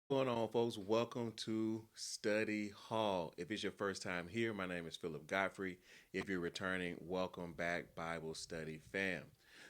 What's going on, folks? Welcome to Study Hall. If it's your first time here, my name is Philip Godfrey. If you're returning, welcome back, Bible Study fam.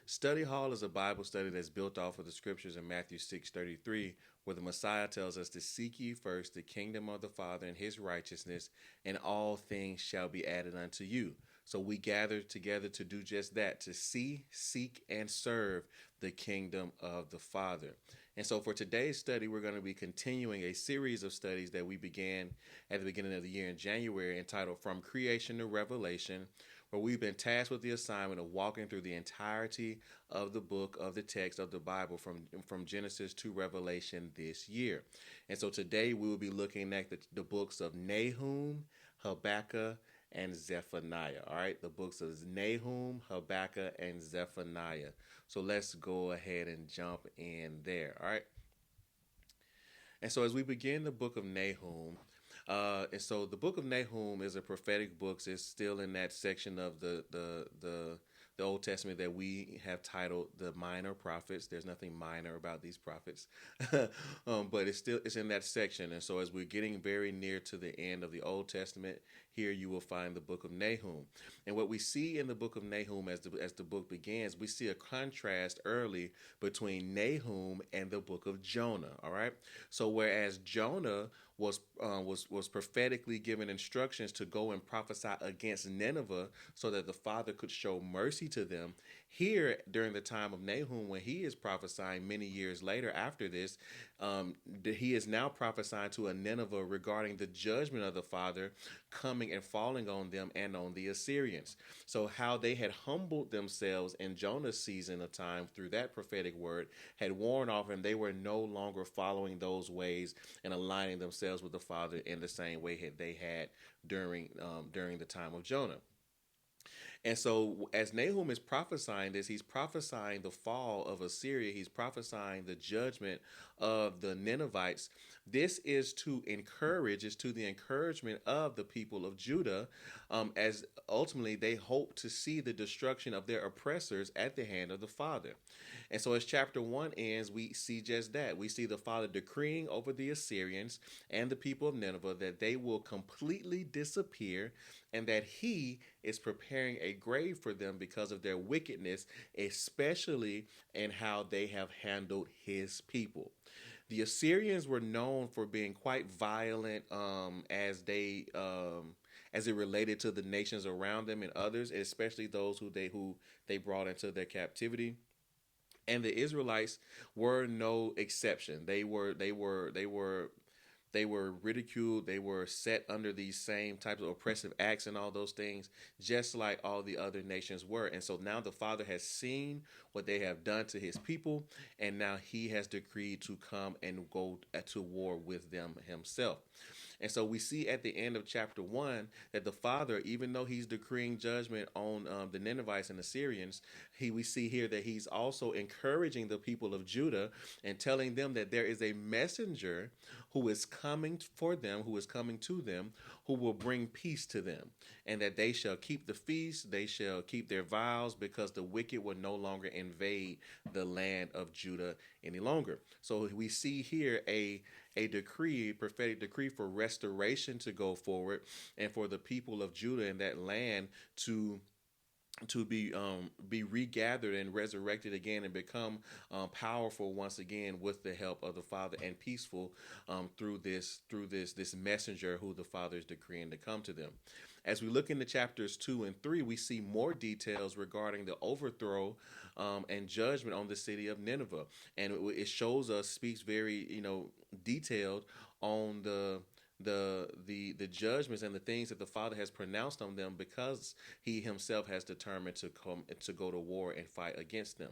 Study Hall is a Bible study that's built off of the scriptures in Matthew 6:33, where the Messiah tells us to seek ye first the kingdom of the Father and his righteousness, and all things shall be added unto you. So we gather together to do just that, to see, seek, and serve the kingdom of the Father. And so for today's study, we're going to be continuing a series of studies that we began at the beginning of the year in January, entitled From Creation to Revelation, where we've been tasked with the assignment of walking through the entirety of the book of the text of the Bible from Genesis to Revelation this year. And so today we will be looking at the books of Nahum, Habakkuk, and Zephaniah. All right, the books of Nahum, Habakkuk, and Zephaniah. So let's go ahead and jump in there. All right. And so as we begin the book of Nahum, and so the book of Nahum is a prophetic book. It's still in that section of the Old Testament that we have titled the minor prophets. There's nothing minor about these prophets, but it's in that section. And so as we're getting very near to the end of the Old Testament, here you will find the book of Nahum. And what we see in the book of Nahum as the book begins, we see a contrast early between Nahum and the book of Jonah. All right. So whereas Jonah was prophetically given instructions to go and prophesy against Nineveh so that the Father could show mercy to them. Here, during the time of Nahum, when he is prophesying many years later after this, he is now prophesying to a Nineveh regarding the judgment of the Father coming and falling on them and on the Assyrians. So how they had humbled themselves in Jonah's season of time through that prophetic word had worn off, and they were no longer following those ways and aligning themselves with the Father in the same way that they had during the time of Jonah. And so, as Nahum is prophesying this, he's prophesying the fall of Assyria. He's prophesying the judgment of the Ninevites. This is to encourage, is to the encouragement of the people of Judah, as ultimately they hope to see the destruction of their oppressors at the hand of the Father. And so, as chapter 1 ends, we see just that. We see the Father decreeing over the Assyrians and the people of Nineveh that they will completely disappear, and that he is preparing a grave for them because of their wickedness, especially in how they have handled his people. The Assyrians were known for being quite violent, as it related to the nations around them and others, especially those who they brought into their captivity. And the Israelites were no exception. They were ridiculed. They were set under these same types of oppressive acts and all those things, just like all the other nations were. And so now the Father has seen what they have done to his people, and now he has decreed to come and go to war with them himself. And so we see at the end of chapter 1 that the Father, even though he's decreeing judgment on the Ninevites and Assyrians, we see here that he's also encouraging the people of Judah and telling them that there is a messenger who is coming for them, who is coming to them, who will bring peace to them, and that they shall keep the feast, they shall keep their vows, because the wicked will no longer invade the land of Judah any longer. So we see here a decree, prophetic decree for restoration to go forward, and for the people of Judah in that land to be regathered and resurrected again and become powerful once again with the help of the Father, and peaceful through this messenger who the Father is decreeing to come to them. As we look into chapters 2 and 3, we see more details regarding the overthrow and judgment on the city of Nineveh, and it shows us, speaks very detailed on the judgments and the things that the Father has pronounced on them, because he himself has determined to go to war and fight against them.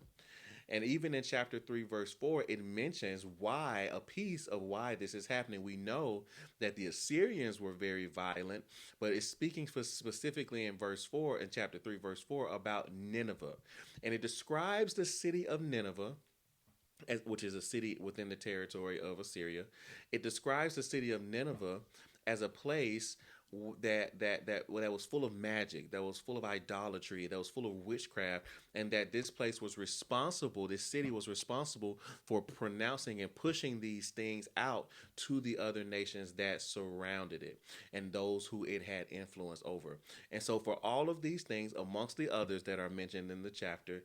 And even in chapter 3, verse 4, it mentions why, a piece of why this is happening. We know that the Assyrians were very violent, but it's speaking specifically in verse 4, in chapter 3, verse 4, about Nineveh. And it describes the city of Nineveh, which is a city within the territory of Assyria. It describes the city of Nineveh as a place that was full of magic, that was full of idolatry, that was full of witchcraft, and that this place was responsible, this city was responsible for pronouncing and pushing these things out to the other nations that surrounded it and those who it had influence over. And so, for all of these things, amongst the others that are mentioned in the chapter,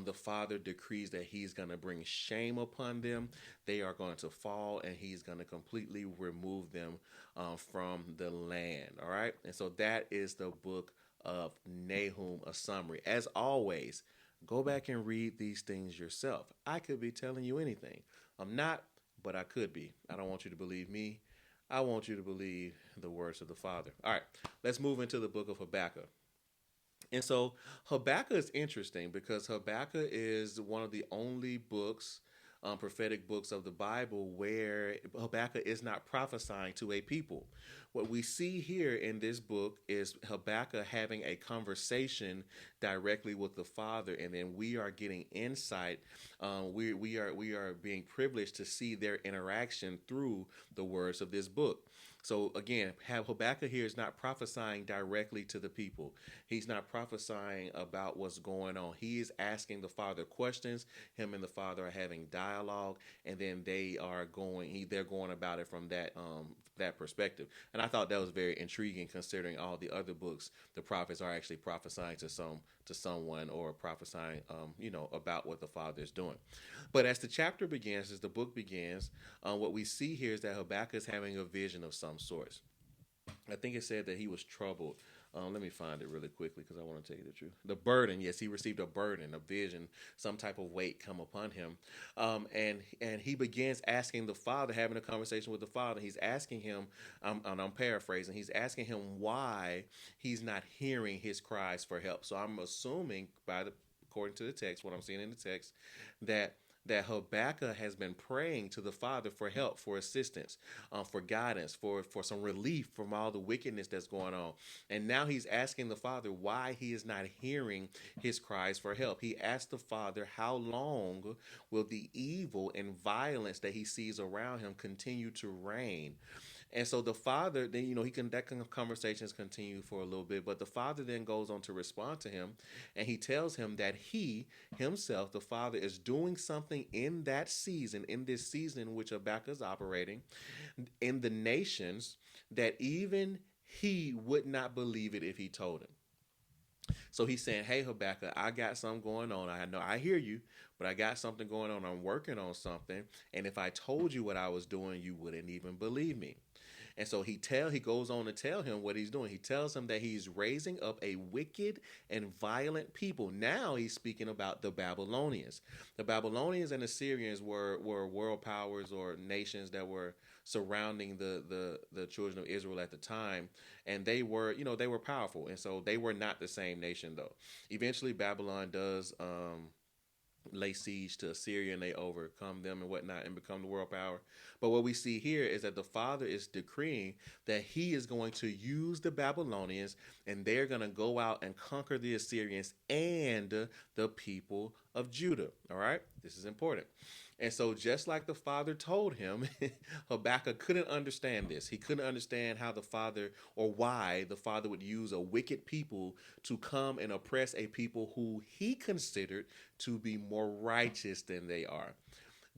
the Father decrees that He's going to bring shame upon them. They are going to fall, and He's going to completely remove them from the land. All right. And so that is the book of Nahum, a summary. As always, go back and read these things yourself. I could be telling you anything. I'm not, but I could be. I don't want you to believe me. I want you to believe the words of the Father. All right, let's move into the book of Habakkuk. And so Habakkuk is interesting because Habakkuk is one of the only books, prophetic books of the Bible, where Habakkuk is not prophesying to a people. What we see here in this book is Habakkuk having a conversation directly with the Father, and then we are getting insight. We are being privileged to see their interaction through the words of this book. So again, Habakkuk here is not prophesying directly to the people. He's not prophesying about what's going on. He is asking the Father questions. Him and the Father are having dialogue, and then they're going about it from that perspective. And I thought that was very intriguing, considering all the other books the prophets are actually prophesying to someone or prophesying about what the Father is doing. But as the chapter begins, as the book begins, what we see here is that Habakkuk is having a vision of some sort. I think it said that he was troubled. Let me find it really quickly because I want to tell you the truth. The burden, yes, he received a burden, a vision, some type of weight come upon him. And he begins asking the Father, having a conversation with the Father. He's asking him, and I'm paraphrasing, he's asking him why he's not hearing his cries for help. So I'm assuming, according to the text, what I'm seeing in the text, that Habakkuk has been praying to the Father for help, for assistance, for guidance, for some relief from all the wickedness that's going on. And now he's asking the Father why he is not hearing his cries for help. He asked the Father, how long will the evil and violence that he sees around him continue to reign? And so the Father, then conversations continue for a little bit, but the Father then goes on to respond to him, and he tells him that he himself, the Father, is doing something in that season, in this season in which Habakkuk is operating, in the nations, that even he would not believe it if he told him. So he's saying, hey, Habakkuk, I got something going on. I know I hear you, but I got something going on. I'm working on something. And if I told you what I was doing, you wouldn't even believe me. And so he goes on to tell him what he's doing. He tells him that he's raising up a wicked and violent people. Now he's speaking about the Babylonians. The Babylonians and Assyrians were world powers or nations that were surrounding the children of Israel at the time. And they were powerful. And so they were not the same nation, though. Eventually, Babylon does lay siege to Assyria, and they overcome them and whatnot and become the world power. But what we see here is that the Father is decreeing that he is going to use the Babylonians, and they're going to go out and conquer the Assyrians and the people of Judah. All right, this is important. And so just like the Father told him, Habakkuk couldn't understand this. He couldn't understand how the Father, or why the Father would use a wicked people to come and oppress a people who he considered to be more righteous than they are.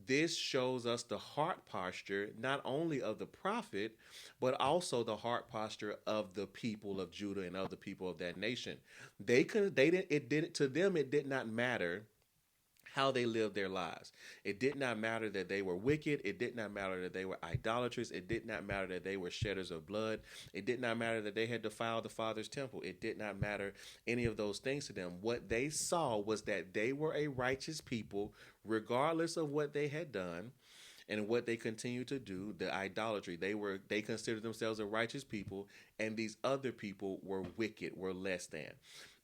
This shows us the heart posture not only of the prophet, but also the heart posture of the people of Judah and of the people of that nation. To them, it did not matter how they lived their lives. It did not matter that they were wicked. It did not matter that they were idolatrous. It did not matter that they were shedders of blood. It did not matter that they had defiled the Father's temple. It did not matter any of those things to them. What they saw was that they were a righteous people, regardless of what they had done and what they continued to do, the idolatry. They considered themselves a righteous people, and these other people were wicked, were less than.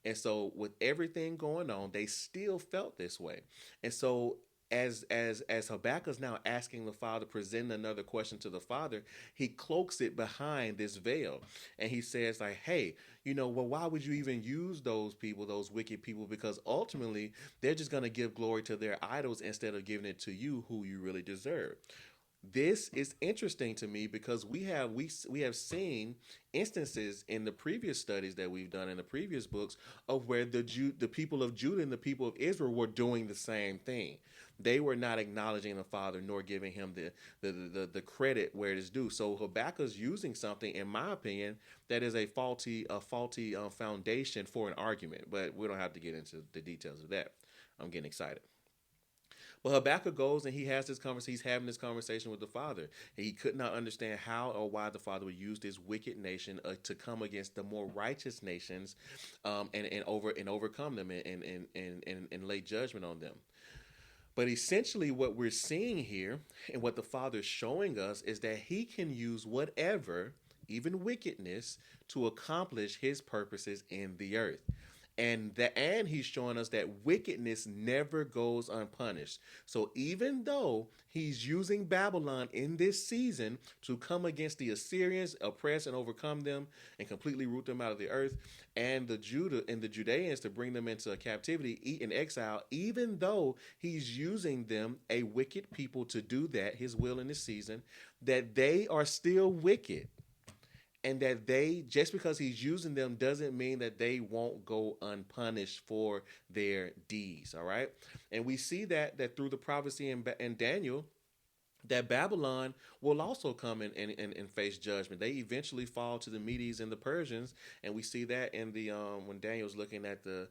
And so with everything going on, they still felt this way. And so as Habakkuk is now asking the Father, presenting another question to the Father, he cloaks it behind this veil. And he says, like, hey, why would you even use those people, those wicked people? Because ultimately, they're just going to give glory to their idols instead of giving it to you, who you really deserve. This is interesting to me because we have seen instances in the previous studies that we've done in the previous books of where the people of Judah and the people of Israel were doing the same thing. They were not acknowledging the Father nor giving him the credit where it is due. So Habakkuk's using something, in my opinion, that is a faulty foundation for an argument. But we don't have to get into the details of that. I'm getting excited. But Habakkuk goes and he has this conversation. He's having this conversation with the Father. And he could not understand how or why the Father would use this wicked nation to come against the more righteous nations, and overcome them and lay judgment on them. But essentially, what we're seeing here and what the Father is showing us is that He can use whatever, even wickedness, to accomplish His purposes in the earth. And he's showing us that wickedness never goes unpunished. So even though he's using Babylon in this season to come against the Assyrians, oppress and overcome them, and completely root them out of the earth, and the Judeans to bring them into captivity, eat in exile, even though he's using them, a wicked people, to do that, his will in this season, that they are still wicked. And that they, just because he's using them, doesn't mean that they won't go unpunished for their deeds. All right. And we see that through the prophecy in Daniel, that Babylon will also come and face judgment. They eventually fall to the Medes and the Persians. And we see that in the when Daniel's looking at the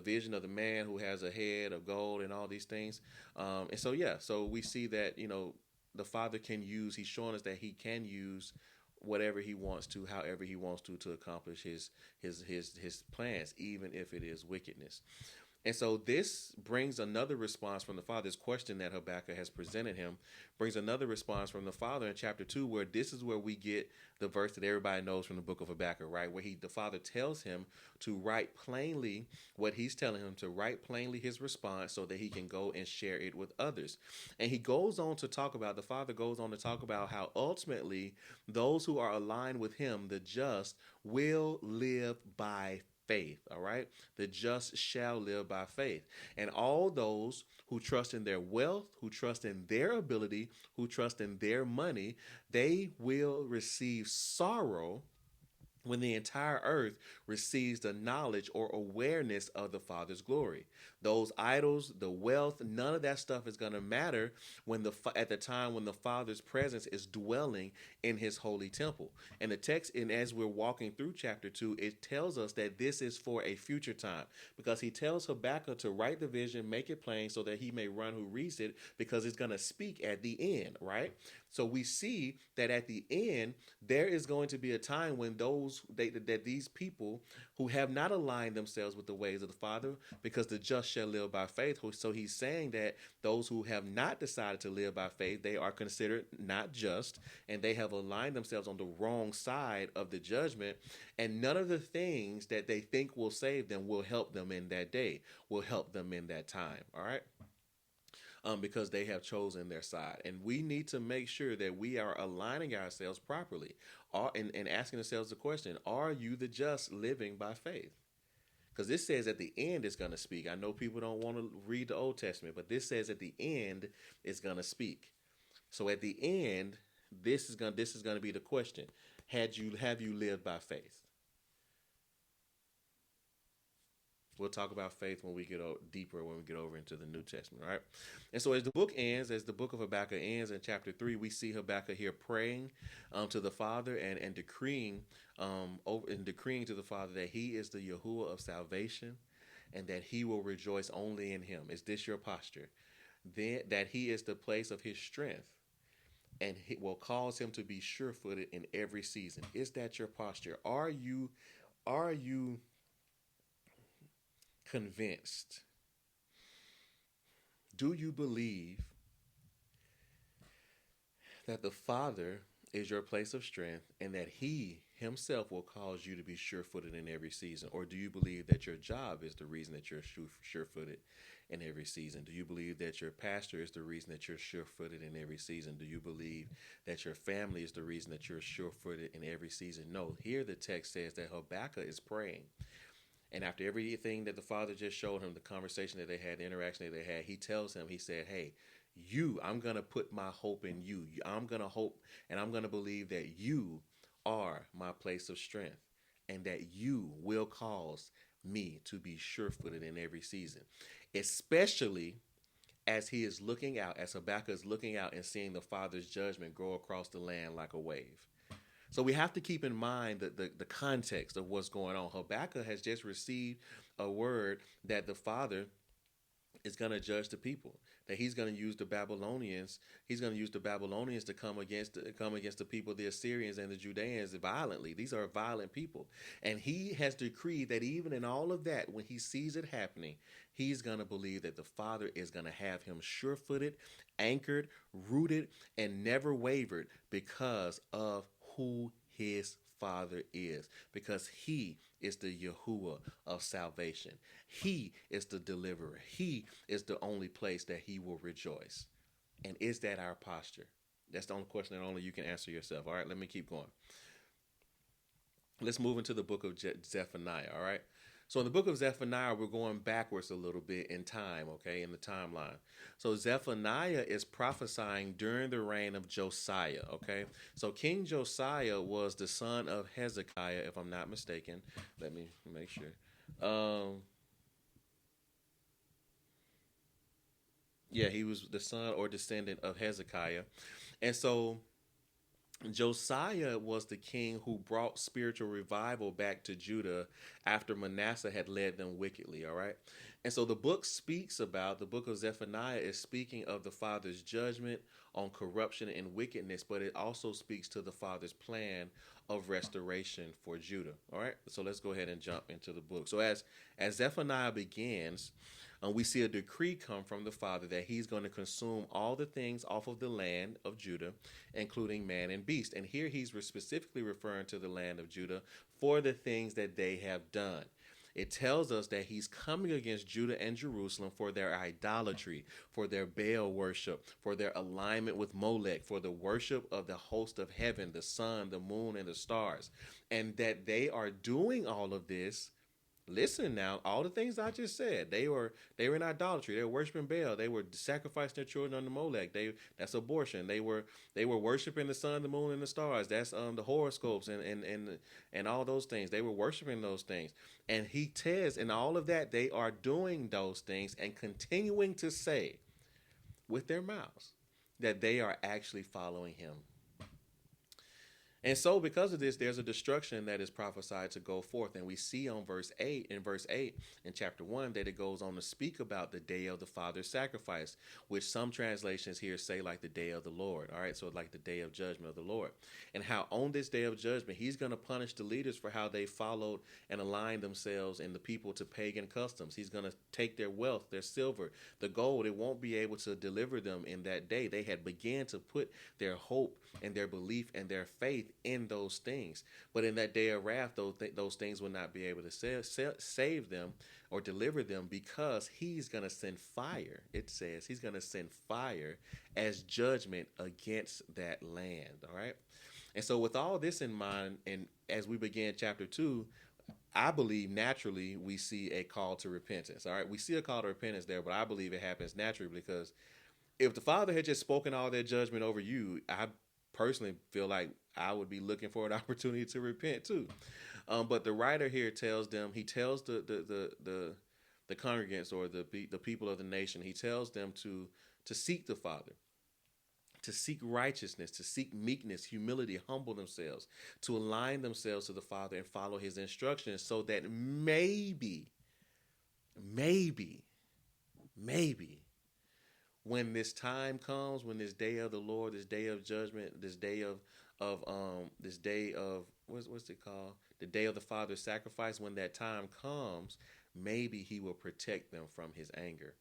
vision of the man who has a head of gold and all these things. So we see that, the Father can use, he's showing us that he can use whatever he wants to, however he wants to accomplish his plans, even if it is wickedness. And so this brings another response from the Father's question that Habakkuk has presented him, brings another response from the Father in chapter 2, where this is where we get the verse that everybody knows from the book of Habakkuk, right? Where the Father tells him to write plainly what he's telling him, to write plainly his response so that he can go and share it with others. And the Father goes on to talk about how ultimately those who are aligned with him, the just, will live by faith. All right. The just shall live by faith. And all those who trust in their wealth, who trust in their ability, who trust in their money, they will receive sorrow when the entire earth receives the knowledge or awareness of the Father's glory. Those idols, the wealth, none of that stuff is going to matter at the time when the Father's presence is dwelling in his holy temple. And the text, and as we're walking through chapter 2, it tells us that this is for a future time, because he tells Habakkuk to write the vision, make it plain so that he may run who reads it, because it's going to speak at the end, right? So we see that at the end, there is going to be a time when these people who have not aligned themselves with the ways of the Father, because the just shall live by faith. So he's saying that those who have not decided to live by faith, they are considered not just, and they have aligned themselves on the wrong side of the judgment. And none of the things that they think will save them will help them in that day, will help them in that time. All right. Because they have chosen their side. And we need to make sure that we are aligning ourselves properly, and asking ourselves the question, are you the just living by faith? Because this says at the end it's going to speak. I know people don't want to read the Old Testament, but this says at the end it's going to speak. So at the end, this is going to be the question. Have you lived by faith? We'll talk about faith when we get deeper, when we get over into the New Testament, right? And so as the book of Habakkuk ends in chapter 3, we see Habakkuk here praying to the Father and decreeing to the Father that he is the Yahuwah of salvation and that he will rejoice only in him. Is this your posture? Then that he is the place of his strength, and it will cause him to be sure-footed in every season. Is that your posture? Are you convinced? Do you believe that the Father is your place of strength and that he himself will cause you to be sure-footed in every season? Or do you believe that your job is the reason that you're sure-footed in every season? Do you believe that your pastor is the reason that you're sure-footed in every season? Do you believe that your family is the reason that you're sure-footed in every season? No, here the text says that Habakkuk is praying. And after everything that the Father just showed him, the conversation that they had, the interaction that they had, he tells him, he said, hey, I'm going to put my hope in you. I'm going to hope and I'm going to believe that you are my place of strength and that you will cause me to be sure footed in every season, especially as he is looking out, as Habakkuk is looking out and seeing the Father's judgment go across the land like a wave. So we have to keep in mind the context of what's going on. Habakkuk has just received a word that the Father is going to judge the people, that he's going to use the Babylonians. He's going to use the Babylonians to come against the people, the Assyrians and the Judeans, violently. These are violent people. And he has decreed that even in all of that, when he sees it happening, he's going to believe that the Father is going to have him sure-footed, anchored, rooted, and never wavered because of who his Father is, because he is the Yahuwah of salvation. He is the deliverer. He is the only place that he will rejoice. And is that our posture? That's the only question that only you can answer yourself. All right, let me keep going. Let's move into the book of Zephaniah, all right? So in the book of Zephaniah, we're going backwards a little bit in time, okay, in the timeline. So Zephaniah is prophesying during the reign of Josiah, okay? So King Josiah was the son of Hezekiah, if I'm not mistaken. Let me make sure. Yeah, he was the son or descendant of Hezekiah. And so Josiah was the king who brought spiritual revival back to Judah after Manasseh had led them wickedly, all right? And so the book of Zephaniah is speaking of the Father's judgment on corruption and wickedness, but it also speaks to the Father's plan of restoration for Judah, all right? So let's go ahead and jump into the book. So as Zephaniah begins, we see a decree come from the Father that he's going to consume all the things off of the land of Judah, including man and beast. And here he's specifically referring to the land of Judah for the things that they have done. It tells us that he's coming against Judah and Jerusalem for their idolatry, for their Baal worship, for their alignment with Molech, for the worship of the host of heaven, the sun, the moon, and the stars. And that they are doing all of this. Listen now, all the things I just said, they were in idolatry. They were worshiping Baal. They were sacrificing their children unto Molech. That's abortion. They were worshiping the sun, the moon, and the stars. That's the horoscopes and all those things. They were worshiping those things. And he says in all of that, they are doing those things and continuing to say with their mouths that they are actually following him. And so because of this, there's a destruction that is prophesied to go forth. And we see on verse 8 in chapter 1 that it goes on to speak about the day of the Father's sacrifice, which some translations here say like the day of the Lord. All right, so like the day of judgment of the Lord. And how on this day of judgment, he's going to punish the leaders for how they followed and aligned themselves and the people to pagan customs. He's going to take their wealth, their silver, the gold. It won't be able to deliver them in that day. They had began to put their hope and their belief and their faith in those things. But in that day of wrath, those things will not be able to save them or deliver them, because he's going to send fire. It says he's going to send fire as judgment against that land. All right. And so with all this in mind, and as we begin chapter 2, I believe naturally we see a call to repentance. All right. We see a call to repentance there, but I believe it happens naturally, because if the Father had just spoken all their judgment over you, I personally feel like I would be looking for an opportunity to repent too. But the writer here tells them, he tells the congregants or the people of the nation, he tells them to seek the Father, to seek righteousness, to seek meekness, humility, humble themselves, to align themselves to the Father and follow his instructions, so that maybe, when this time comes, when this day of the Lord, this day of judgment, this day of what's it called? The day of the Father's sacrifice, when that time comes, maybe he will protect them from his anger.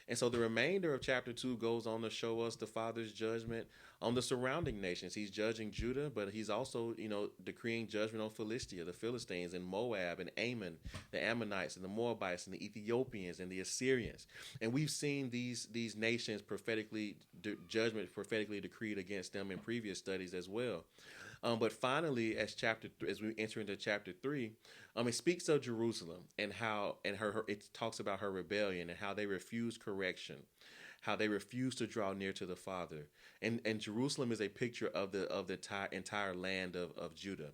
And so the remainder of chapter 2 goes on to show us the Father's judgment on the surrounding nations. He's judging Judah, but he's also, decreeing judgment on Philistia, the Philistines, and Moab, and Ammon, the Ammonites, and the Moabites, and the Ethiopians, and the Assyrians. And we've seen these nations judgment prophetically decreed against them in previous studies as well. But finally, as we enter into chapter 3, it speaks of Jerusalem and how it talks about her rebellion and how they refuse correction, how they refuse to draw near to the Father. And Jerusalem is a picture of the entire land of Judah.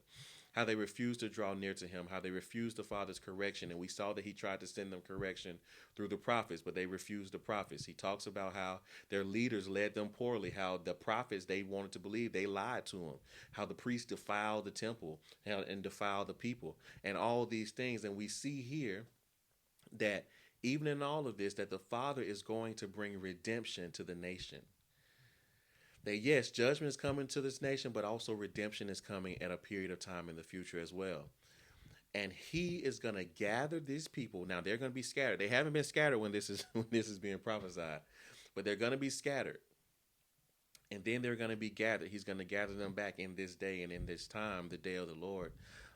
How they refused to draw near to him, how they refused the Father's correction. And we saw that he tried to send them correction through the prophets, but they refused the prophets. He talks about how their leaders led them poorly, how the prophets they wanted to believe, they lied to them, how the priests defiled the temple and defiled the people, and all these things. And we see here that even in all of this, that the Father is going to bring redemption to the nation. That yes, judgment is coming to this nation, but also redemption is coming at a period of time in the future as well. And he is going to gather these people. Now they're going to be scattered. They haven't been scattered when this is when this is being prophesied, but they're going to be scattered. And then they're going to be gathered. He's going to gather them back in this day and in this time, the day of the Lord,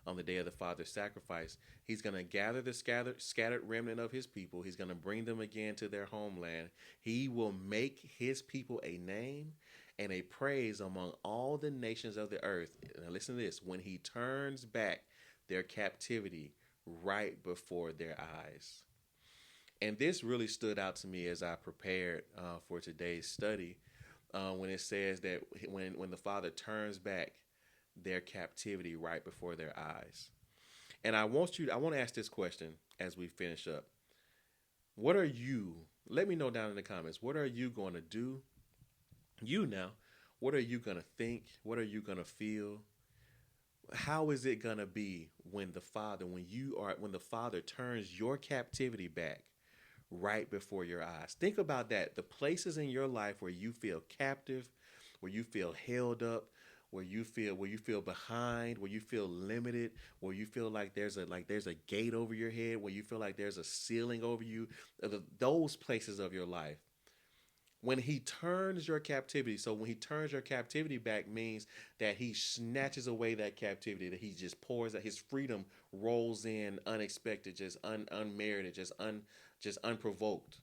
on the day of the Father's sacrifice. He's going to gather the scattered remnant of his people. He's going to bring them again to their homeland. He will make his people a name and a praise among all the nations of the earth. Now listen to this. When he turns back their captivity right before their eyes. And this really stood out to me as I prepared for today's study, when it says that when the Father turns back their captivity right before their eyes. And I want to ask this question as we finish up. What are you, let me know down in the comments, what are you going to do? What are you going to think? What are you going to feel? How is it going to be when the Father turns your captivity back right before your eyes? Think about that. The places in your life where you feel captive, where you feel held up, where you feel behind, where you feel limited, where you feel like there's a gate over your head, where you feel like there's a ceiling over you, those places of your life. When he turns your captivity, so when he turns your captivity back means that he snatches away that captivity, that he just pours that his freedom rolls in unexpected, just unmerited, just unprovoked.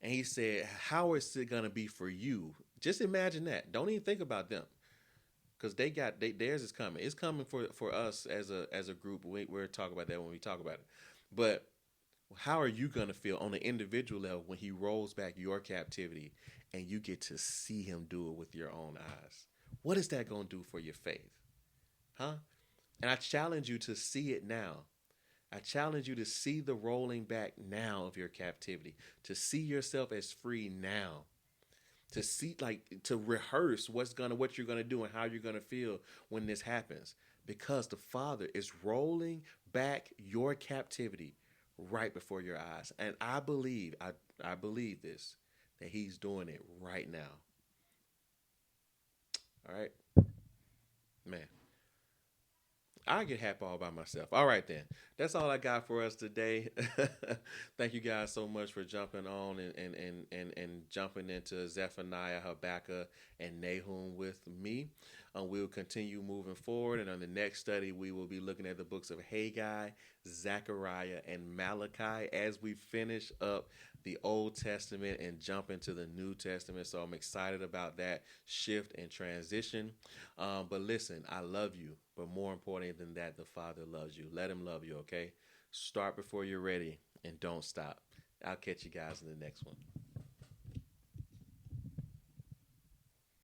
And he said, how is it going to be for you? Just imagine that. Don't even think about them, because theirs is coming. It's coming for us as a group. We'll talk about that when we talk about it. But how are you going to feel on the individual level when he rolls back your captivity and you get to see him do it with your own eyes? What is that going to do for your faith? Huh? And I challenge you to see it now. I challenge you to see the rolling back now of your captivity, to see yourself as free now, to see, to rehearse what you're going to do and how you're going to feel when this happens, because the Father is rolling back your captivity right before your eyes. And I believe this, that he's doing it right now. All right, man. I get happy all by myself. All right, then. That's all I got for us today. Thank you guys so much for jumping on and jumping into Zephaniah, Habakkuk, and Nahum with me. We'll continue moving forward. And on the next study, we will be looking at the books of Haggai, Zechariah, and Malachi as we finish up the Old Testament and jump into the New Testament. So I'm excited about that shift and transition. But listen, I love you. But more important than that, the Father loves you. Let him love you, okay? Start before you're ready and don't stop. I'll catch you guys in the next one.